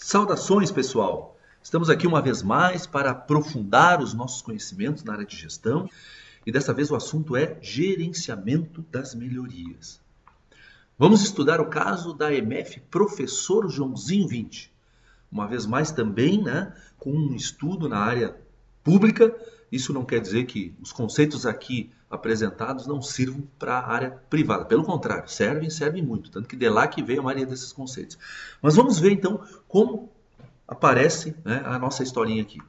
Saudações, pessoal! Estamos aqui uma vez mais para aprofundar os nossos conhecimentos na área de gestão e dessa vez o assunto é gerenciamento das melhorias. Vamos estudar o caso da EMF Professor Joãozinho 20. Uma vez mais também, com um estudo na área pública. Isso não quer dizer que os conceitos aqui apresentados não sirvam para a área privada. Pelo contrário, servem muito. Tanto que de lá que veio a maioria desses conceitos. Mas vamos ver então como aparece a nossa historinha aqui.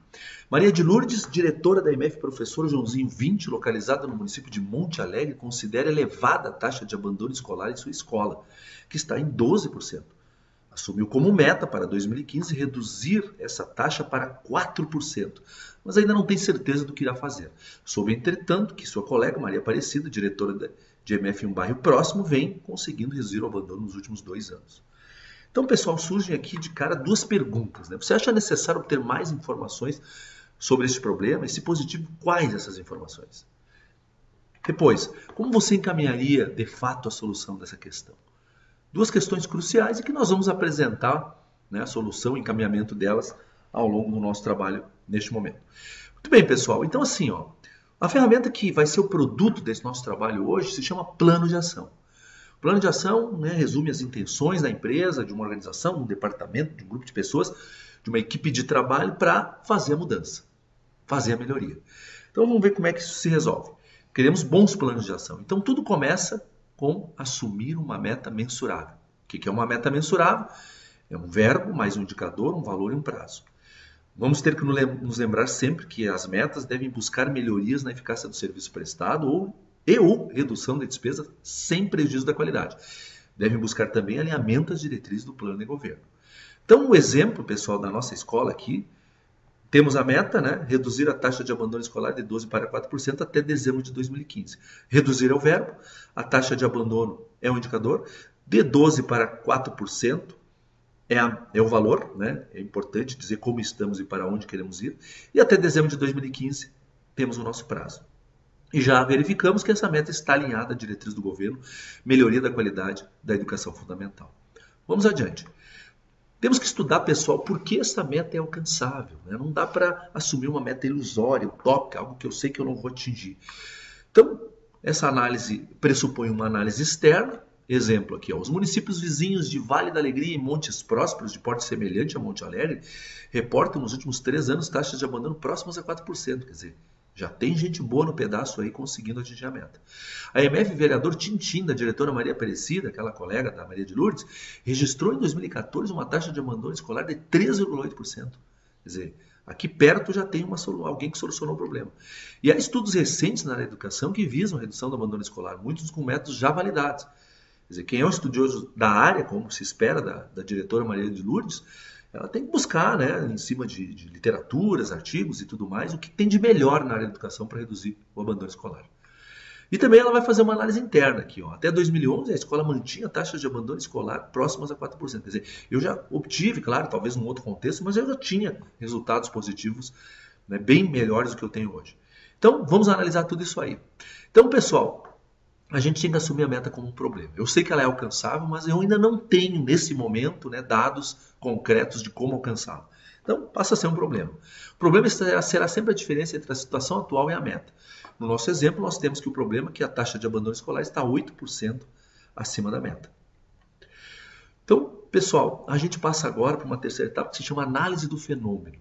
Maria de Lourdes, diretora da EMF Professor Joãozinho 20, localizada no município de Monte Alegre, considera elevada a taxa de abandono escolar em sua escola, que está em 12%. Assumiu como meta para 2015 reduzir essa taxa para 4%, mas ainda não tem certeza do que irá fazer. Soube, entretanto, que sua colega Maria Aparecida, diretora de EMF em um bairro próximo, vem conseguindo reduzir o abandono nos últimos 2 anos. Então, pessoal, surgem aqui de cara 2 perguntas. Você acha necessário obter mais informações sobre este problema? E, se positivo, quais essas informações? Depois, como você encaminharia de fato a solução dessa questão? 2 questões cruciais e que nós vamos apresentar a solução, o encaminhamento delas ao longo do nosso trabalho neste momento. Muito bem, pessoal. Então, assim, a ferramenta que vai ser o produto desse nosso trabalho hoje se chama Plano de Ação. O plano de ação resume as intenções da empresa, de uma organização, de um departamento, de um grupo de pessoas, de uma equipe de trabalho para fazer a mudança, fazer a melhoria. Então vamos ver como é que isso se resolve. Queremos bons planos de ação. Então tudo começa com assumir uma meta mensurável. O que é uma meta mensurável? É um verbo mais um indicador, um valor e um prazo. Vamos ter que nos lembrar sempre que as metas devem buscar melhorias na eficácia do serviço prestado ou redução da despesa sem prejuízo da qualidade. Devem buscar também alinhamento às diretrizes do plano de governo. Então, o exemplo, pessoal, da nossa escola aqui, temos a meta, reduzir a taxa de abandono escolar de 12% para 4% até dezembro de 2015. Reduzir é o verbo, a taxa de abandono é o indicador, de 12% para 4% é o valor, é importante dizer como estamos e para onde queremos ir, e até dezembro de 2015 temos o nosso prazo. E já verificamos que essa meta está alinhada à diretriz do governo, melhoria da qualidade da educação fundamental. Vamos adiante. Temos que estudar, pessoal, por que essa meta é alcançável. Não dá para assumir uma meta ilusória, utópica, algo que eu sei que eu não vou atingir. Então, essa análise pressupõe uma análise externa. Exemplo aqui, os municípios vizinhos de Vale da Alegria e Montes Prósperos, de porte semelhante a Monte Alegre, reportam nos últimos 3 anos taxas de abandono próximas a 4%. Quer dizer, já tem gente boa no pedaço aí conseguindo atingir a meta. A EMF vereador Tintim, da diretora Maria Aparecida, aquela colega da Maria de Lourdes, registrou em 2014 uma taxa de abandono escolar de 3,8%. Quer dizer, aqui perto já tem alguém que solucionou o problema. E há estudos recentes na área da educação que visam a redução do abandono escolar, muitos com métodos já validados. Quer dizer, quem é um estudioso da área, como se espera da diretora Maria de Lourdes, ela tem que buscar, em cima de literaturas, artigos e tudo mais, o que tem de melhor na área da educação para reduzir o abandono escolar. E também ela vai fazer uma análise interna aqui. Até 2011, a escola mantinha taxas de abandono escolar próximas a 4%. Quer dizer, eu já obtive, claro, talvez num outro contexto, mas eu já tinha resultados positivos bem melhores do que eu tenho hoje. Então, vamos analisar tudo isso aí. Então, pessoal, a gente tem que assumir a meta como um problema. Eu sei que ela é alcançável, mas eu ainda não tenho, nesse momento, dados concretos de como alcançá-la. Então, passa a ser um problema. O problema será sempre a diferença entre a situação atual e a meta. No nosso exemplo, nós temos que o problema é que a taxa de abandono escolar está 8% acima da meta. Então, pessoal, a gente passa agora para uma terceira etapa que se chama análise do fenômeno.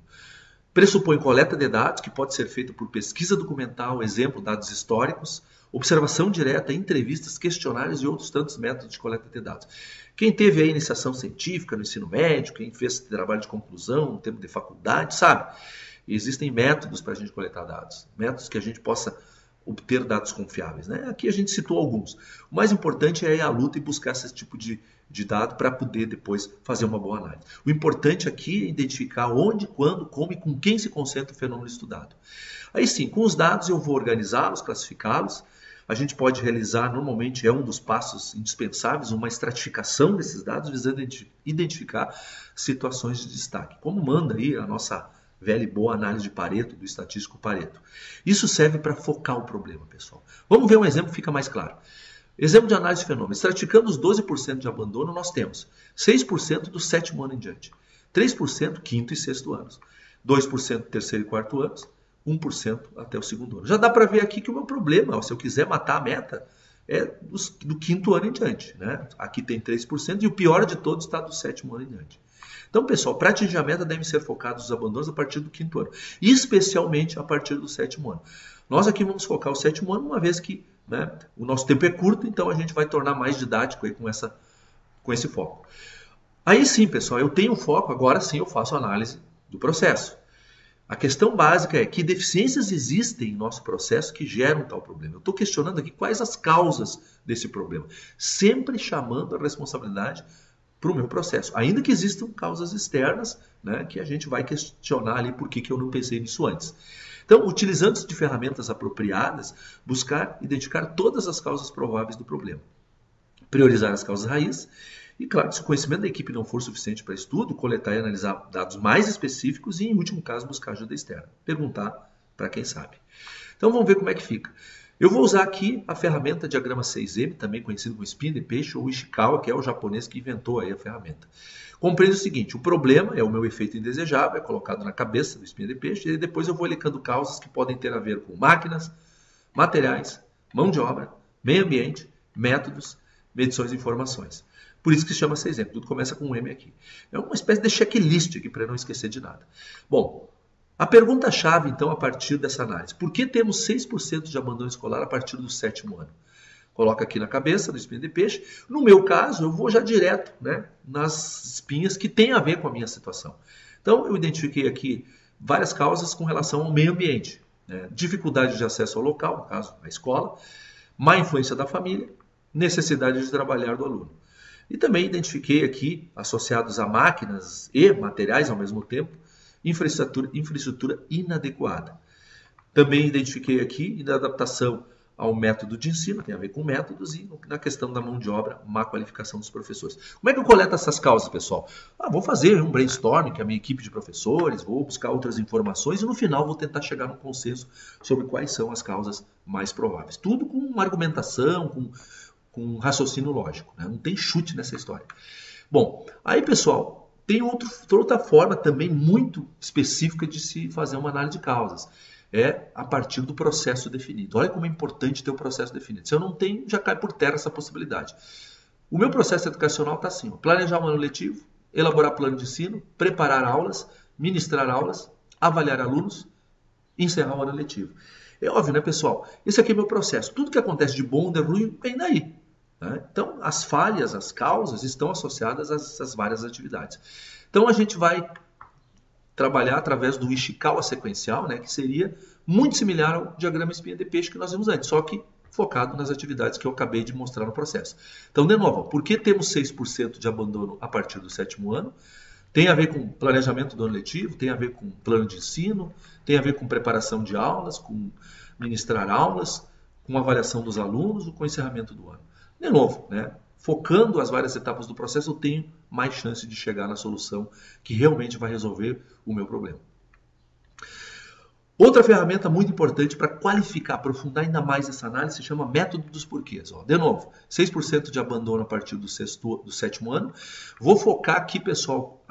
Pressupõe coleta de dados, que pode ser feita por pesquisa documental, exemplo, dados históricos, observação direta, entrevistas, questionários e outros tantos métodos de coleta de dados. Quem teve a iniciação científica no ensino médio, quem fez trabalho de conclusão no tempo de faculdade, sabe? Existem métodos para a gente coletar dados, métodos que a gente possa obter dados confiáveis. Aqui a gente citou alguns. O mais importante é ir à luta e buscar esse tipo de dado para poder depois fazer uma boa análise. O importante aqui é identificar onde, quando, como e com quem se concentra o fenômeno estudado. Aí sim, com os dados eu vou organizá-los, classificá-los. A gente pode realizar, normalmente é um dos passos indispensáveis, uma estratificação desses dados visando identificar situações de destaque, como manda aí a nossa velha e boa análise de Pareto, do estatístico Pareto. Isso serve para focar o problema, pessoal. Vamos ver um exemplo que fica mais claro. Exemplo de análise de fenômeno. Estratificando os 12% de abandono, nós temos 6% do 7º ano em diante. 3% quinto e sexto anos, 2% terceiro e quarto anos, 1% até o segundo ano. Já dá para ver aqui que o meu problema, se eu quiser matar a meta, é do quinto ano em diante, né? Aqui tem 3% e o pior de todos está do sétimo ano em diante. Então, pessoal, para atingir a meta devem ser focados os abandonos a partir do quinto ano, especialmente a partir do sétimo ano. Nós aqui vamos focar o sétimo ano, uma vez que, né, o nosso tempo é curto, então a gente vai tornar mais didático aí com esse foco. Aí sim, pessoal, eu tenho foco, agora sim eu faço análise do processo. A questão básica é que deficiências existem em nosso processo que geram tal problema. Eu estou questionando aqui quais as causas desse problema, sempre chamando a responsabilidade para o meu processo, ainda que existam causas externas, né, que a gente vai questionar ali por que eu não pensei nisso antes. Então, utilizando-se de ferramentas apropriadas, buscar identificar todas as causas prováveis do problema, priorizar as causas raiz e, claro, se o conhecimento da equipe não for suficiente para estudo, coletar e analisar dados mais específicos e, em último caso, buscar ajuda externa. Perguntar para quem sabe. Então, vamos ver como é que fica. Eu vou usar aqui a ferramenta diagrama 6M, também conhecido como espinha de peixe ou Ishikawa, que é o japonês que inventou aí a ferramenta. Compreende o seguinte, o problema é o meu efeito indesejável, é colocado na cabeça do espinha de peixe, e depois eu vou elencando causas que podem ter a ver com máquinas, materiais, mão de obra, meio ambiente, métodos, medições e informações. Por isso que se chama 6M, tudo começa com um M aqui. É uma espécie de checklist aqui para não esquecer de nada. Bom, a pergunta-chave, então, a partir dessa análise. Por que temos 6% de abandono escolar a partir do sétimo ano? Coloca aqui na cabeça do espinho de peixe. No meu caso, eu vou já direto, né, nas espinhas que têm a ver com a minha situação. Então, eu identifiquei aqui várias causas com relação ao meio ambiente. Né? Dificuldade de acesso ao local, no caso, a escola. Má influência da família. Necessidade de trabalhar do aluno. E também identifiquei aqui, associados a máquinas e materiais ao mesmo tempo, infraestrutura inadequada. Também identifiquei aqui inadaptação ao método de ensino, tem a ver com métodos, e na questão da mão de obra, má qualificação dos professores. Como é que eu coleto essas causas, pessoal? Vou fazer um brainstorming com a minha equipe de professores, vou buscar outras informações e no final vou tentar chegar num consenso sobre quais são as causas mais prováveis. Tudo com uma argumentação, com um raciocínio lógico, né? Não tem chute nessa história. Bom, aí, pessoal, tem outra forma também muito específica de se fazer uma análise de causas. É a partir do processo definido. Olha como é importante ter o processo definido. Se eu não tenho, já cai por terra essa possibilidade. O meu processo educacional está assim: planejar um ano letivo, elaborar plano de ensino, preparar aulas, ministrar aulas, avaliar alunos, encerrar o ano letivo. É óbvio, né, pessoal? Esse aqui é o meu processo. Tudo que acontece de bom ou de ruim vem daí. Né? Então, as falhas, as causas estão associadas a essas várias atividades. Então, a gente vai trabalhar através do Ishikawa sequencial, né, que seria muito similar ao diagrama espinha de peixe que nós vimos antes, só que focado nas atividades que eu acabei de mostrar no processo. Então, de novo, por que temos 6% de abandono a partir do sétimo ano? Tem a ver com planejamento do ano letivo, tem a ver com plano de ensino, tem a ver com preparação de aulas, com ministrar aulas, com avaliação dos alunos, com o encerramento do ano. De novo, né? Focando as várias etapas do processo, eu tenho mais chance de chegar na solução que realmente vai resolver o meu problema. Outra ferramenta muito importante para qualificar, aprofundar ainda mais essa análise, se chama método dos porquês. De novo, 6% de abandono a partir do sétimo ano. Vou focar aqui, pessoal,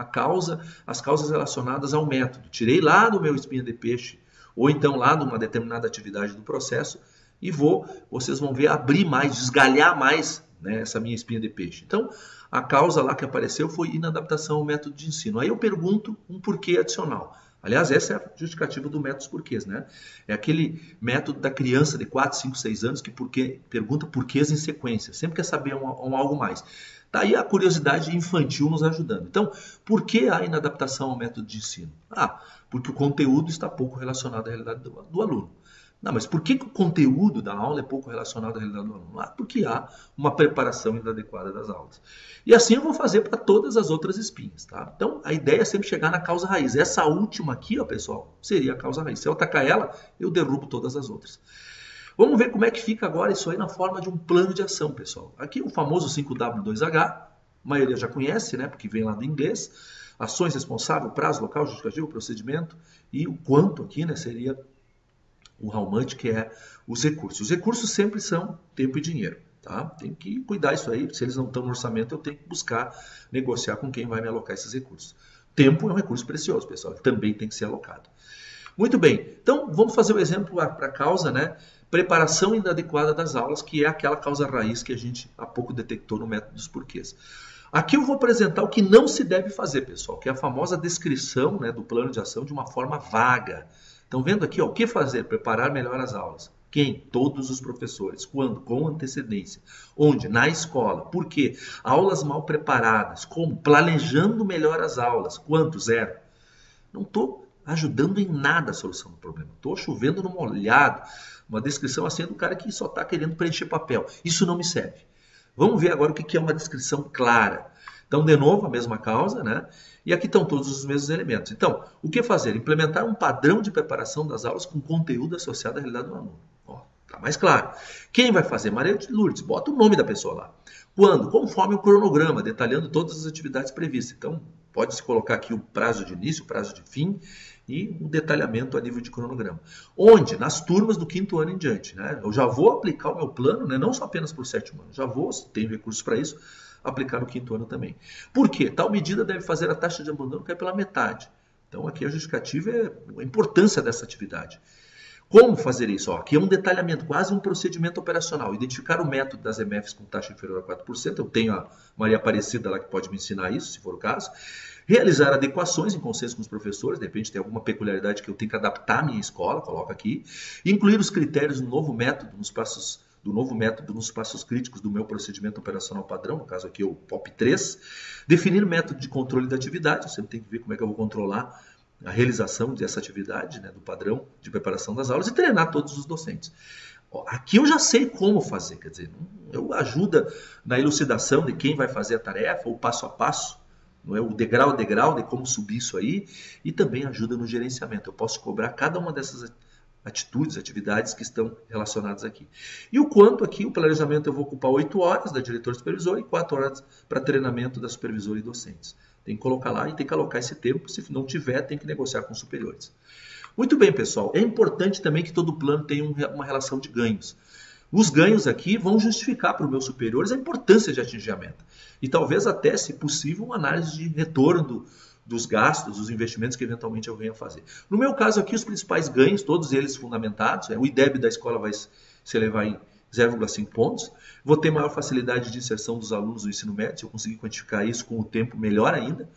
as causas relacionadas ao método. Tirei lá do meu espinha de peixe, ou então lá de uma determinada atividade do processo, e vocês vão ver, abrir mais, desgalhar mais, né, essa minha espinha de peixe. Então, a causa lá que apareceu foi inadaptação ao método de ensino. Aí eu pergunto um porquê adicional. Aliás, essa é a justificativa do método dos porquês, né? É aquele método da criança de 4, 5, 6 anos que pergunta porquês em sequência. Sempre quer saber algo mais. Tá aí a curiosidade infantil nos ajudando. Então, por que a inadaptação ao método de ensino? Porque o conteúdo está pouco relacionado à realidade do aluno. Não, mas por que o conteúdo da aula é pouco relacionado à realidade do aluno? Porque há uma preparação inadequada das aulas. E assim eu vou fazer para todas as outras espinhas, tá? Então, a ideia é sempre chegar na causa raiz. Essa última aqui, ó, pessoal, seria a causa raiz. Se eu atacar ela, eu derrubo todas as outras. Vamos ver como é que fica agora isso aí na forma de um plano de ação, pessoal. Aqui o famoso 5W2H, a maioria já conhece, né? Porque vem lá do inglês. Ações responsável, prazo, local, justificativo, procedimento. E o quanto aqui, né, seria o how much, que é os recursos. Os recursos sempre são tempo e dinheiro, tá? Tem que cuidar isso aí. Se eles não estão no orçamento, eu tenho que buscar negociar com quem vai me alocar esses recursos. Tempo é um recurso precioso, pessoal, também tem que ser alocado. Muito bem, então vamos fazer o exemplo para a causa, né? Preparação inadequada das aulas, que é aquela causa raiz que a gente há pouco detectou no método dos porquês. Aqui eu vou apresentar o que não se deve fazer, pessoal, que é a famosa descrição, né, do plano de ação de uma forma vaga. Estão vendo aqui, ó, o que fazer? Preparar melhor as aulas. Quem? Todos os professores. Quando? Com antecedência. Onde? Na escola. Por quê? Aulas mal preparadas. Como? Planejando melhor as aulas. Quanto? Zero. Não estou ajudando em nada a solução do problema. Estou chovendo no molhado. Uma descrição assim do cara que só está querendo preencher papel. Isso não me serve. Vamos ver agora o que é uma descrição clara. Então, de novo, a mesma causa, né? E aqui estão todos os mesmos elementos. Então, o que fazer? Implementar um padrão de preparação das aulas com conteúdo associado à realidade do aluno. Ó, tá mais claro. Quem vai fazer? Maria de Lourdes. Bota o nome da pessoa lá. Quando? Conforme o cronograma, detalhando todas as atividades previstas. Então, pode-se colocar aqui o prazo de início, o prazo de fim e um detalhamento a nível de cronograma. Onde? Nas turmas do 5º ano em diante. Né? Eu já vou aplicar o meu plano, né? Não só apenas para o 7º ano. Já vou, tenho recursos para isso, aplicar no 5º ano também. Por quê? Tal medida deve fazer a taxa de abandono cair pela metade. Então, aqui a justificativa é a importância dessa atividade. Como fazer isso? Ó, aqui é um detalhamento, quase um procedimento operacional. Identificar o método das EMFs com taxa inferior a 4%. Eu tenho a Maria Aparecida lá que pode me ensinar isso, se for o caso. Realizar adequações em consenso com os professores. De repente tem alguma peculiaridade que eu tenho que adaptar à minha escola, coloca aqui. Incluir os critérios do novo método nos passos críticos do meu procedimento operacional padrão, no caso aqui é o POP3. Definir o método de controle da atividade. Eu sempre tenho que ver como é que eu vou controlar a realização dessa atividade, né, do padrão de preparação das aulas e treinar todos os docentes. Aqui eu já sei como fazer, quer dizer, eu ajuda na elucidação de quem vai fazer a tarefa, o passo a passo, não é? O degrau a degrau de como subir isso aí, e também ajuda no gerenciamento. Eu posso cobrar cada uma dessas atitudes, atividades que estão relacionadas aqui. E o quanto aqui, o planejamento eu vou ocupar 8 horas da diretora supervisora e 4 horas para treinamento da supervisora e docentes. Tem que colocar lá e tem que alocar esse tempo. Se não tiver, tem que negociar com os superiores. Muito bem, pessoal. É importante também que todo plano tenha uma relação de ganhos. Os ganhos aqui vão justificar para os meus superiores a importância de atingir a meta. E talvez até, se possível, uma análise de retorno dos gastos, dos investimentos que eventualmente eu venha a fazer. No meu caso aqui, os principais ganhos, todos eles fundamentados, o IDEB da escola vai se elevar em 0,5 pontos. Vou ter maior facilidade de inserção dos alunos do ensino médio, se eu conseguir quantificar isso com o tempo, melhor ainda.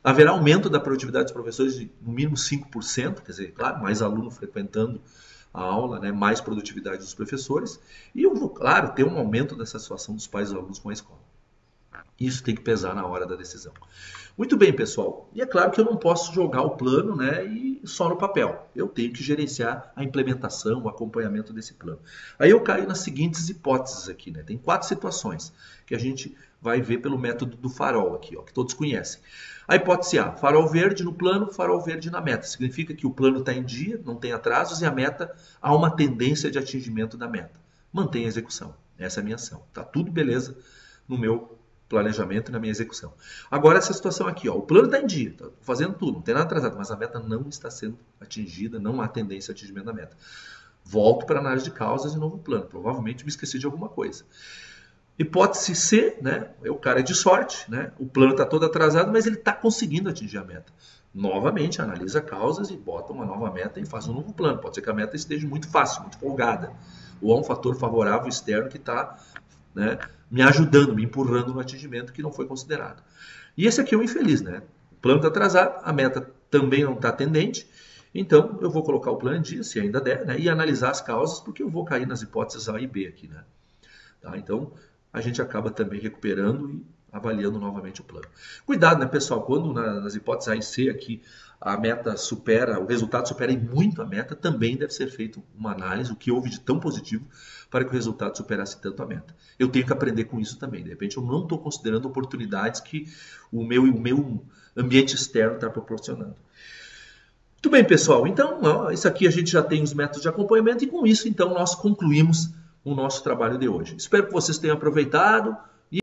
Haverá aumento da produtividade dos professores de no mínimo 5%, quer dizer, claro, mais aluno frequentando a aula, né, mais produtividade dos professores. E eu vou, claro, ter um aumento da satisfação dos pais e dos alunos com a escola. Isso tem que pesar na hora da decisão. Muito bem, pessoal. E é claro que eu não posso jogar o plano, né, e só no papel. Eu tenho que gerenciar a implementação, o acompanhamento desse plano. Aí eu caio nas seguintes hipóteses aqui, né? Tem 4 situações que a gente vai ver pelo método do farol aqui, ó, que todos conhecem. A hipótese A, farol verde no plano, farol verde na meta. Significa que o plano está em dia, não tem atrasos e a meta há uma tendência de atingimento da meta. Mantém a execução. Essa é a minha ação. Tá tudo beleza no meu planejamento e na minha execução. Agora essa situação aqui, ó, o plano está em dia, está fazendo tudo, não tem nada atrasado, mas a meta não está sendo atingida, não há tendência ao atingimento da meta. Volto para a análise de causas e novo plano. Provavelmente me esqueci de alguma coisa. Hipótese C, né? O cara é de sorte, né? O plano está todo atrasado, mas ele está conseguindo atingir a meta. Novamente, analisa causas e bota uma nova meta e faz um novo plano. Pode ser que a meta esteja muito fácil, muito folgada. Ou há um fator favorável externo que está, né, me ajudando, me empurrando no atingimento que não foi considerado. E esse aqui é o infeliz, né? O plano está atrasado, a meta também não está tendente, então eu vou colocar o plano em dia, se ainda der, né? E analisar as causas, porque eu vou cair nas hipóteses A e B aqui, né? Tá? Então, a gente acaba também recuperando e avaliando novamente o plano. Cuidado, né, pessoal? Quando nas hipóteses A e C aqui a meta supera, o resultado supera em muito a meta, também deve ser feita uma análise, o que houve de tão positivo para que o resultado superasse tanto a meta. Eu tenho que aprender com isso também. De repente, eu não estou considerando oportunidades que o meu ambiente externo está proporcionando. Muito bem, pessoal. Então, ó, isso aqui a gente já tem os métodos de acompanhamento e com isso, então, nós concluímos o nosso trabalho de hoje. Espero que vocês tenham aproveitado.